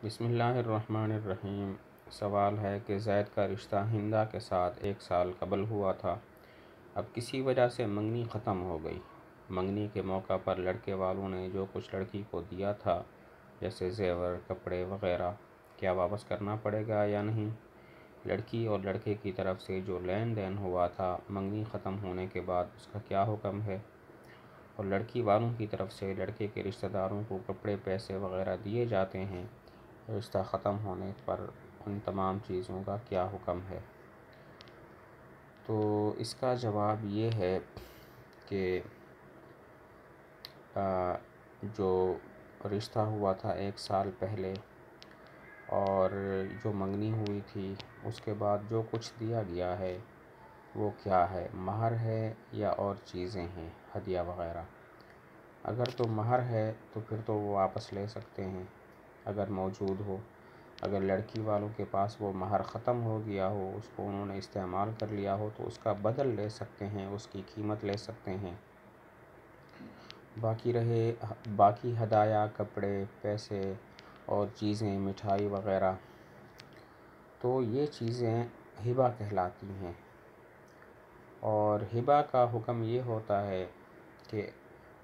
بسم اللہ الرحمن الرحیم۔ سوال ہے کہ زید کا رشتہ ہندا کے ساتھ 1 سال قبل ہوا تھا۔ اب کسی وجہ سے منگنی ختم ہو گئی۔ منگنی کے موقع پر لڑکے والوں نے جو کچھ لڑکی کو دیا تھا جیسے زیور، کپڑے وغیرہ، کیا واپس کرنا پڑے گا یا نہیں؟ لڑکی اور لڑکے کی طرف سے جو لین دین ہوا تھا منگنی ختم ہونے کے بعد اس کا کیا حکم ہے؟ اور لڑکی والوں کی طرف سے لڑکے کے رشتہ داروں کو کپڑے، پیسے وغیرہ دیے جاتے ہیں، رشتہ ختم ہونے پر ان تمام چیزوں کا کیا حکم ہے؟ تو اس کا جواب یہ ہے کہ جو رشتہ ہوا تھا 1 سال پہلے اور جو منگنی ہوئی تھی اس کے بعد جو کچھ دیا گیا ہے وہ کیا ہے؟ مہر ہے یا اور چیزیں ہیں، ہدیہ وغیرہ؟ اگر تو مہر ہے تو پھر تو وہ واپس لے سکتے ہیں اگر موجود ہو۔ اگر لڑکی والوں کے پاس وہ مہر ختم ہو گیا ہو، اس کو انہوں نے استعمال کر لیا ہو تو اس کا بدل لے سکتے ہیں، اس کی قیمت لے سکتے ہیں۔ باقی ہدایہ، کپڑے، پیسے اور چیزیں، مٹھائی وغیرہ، تو یہ چیزیں ہبہ کہلاتی ہیں۔ اور ہبہ کا حکم یہ ہوتا ہے کہ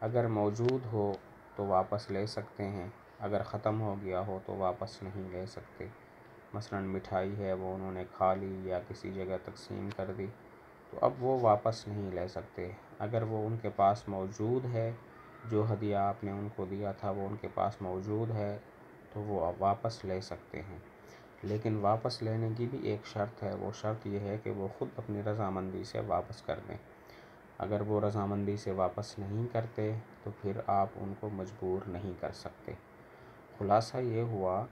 اگر موجود ہو تو واپس لے سکتے ہیں، اگر ختم ہو گیا ہو تو واپس نہیں لے سکتے۔ مثلاً مٹھائی ہے، وہ انہوں نے کھا لی یا کسی جگہ تقسیم کر دی تو اب وہ واپس نہیں لے سکتے۔ اگر وہ ان کے پاس موجود ہے، جو ہدیہ آپ نے ان کو دیا تھا وہ ان کے پاس موجود ہے تو وہ واپس لے سکتے ہیں۔ لیکن واپس لینے کی بھی ایک شرط ہے، وہ شرط یہ ہے کہ وہ خود اپنی رضامندی سے واپس کر دیں۔ اگر وہ رضامندی سے واپس نہیں کرتے تو پھر آپ ان کو مجبور نہیں کر سکتے۔ خلاصہ یہ ہوا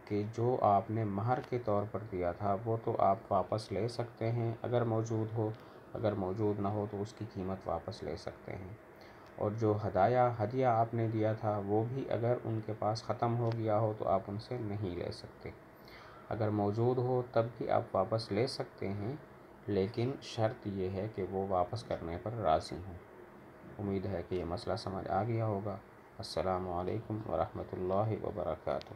کہ جو آپ نے مہر کے طور پر دیا تھا وہ تو آپ واپس لے سکتے ہیں اگر موجود ہو، اگر موجود نہ ہو تو اس کی قیمت واپس لے سکتے ہیں۔ اور جو ہدیہ آپ نے دیا تھا وہ بھی اگر ان کے پاس ختم ہو گیا ہو تو آپ ان سے نہیں لے سکتے۔ اگر موجود ہو تب بھی آپ واپس لے سکتے ہیں، لیکن شرط یہ ہے کہ وہ واپس کرنے پر راضی ہوں۔ امید ہے کہ یہ مسئلہ سمجھ آ گیا ہوگا۔ السلام علیکم ورحمۃ اللہ وبرکاتہ۔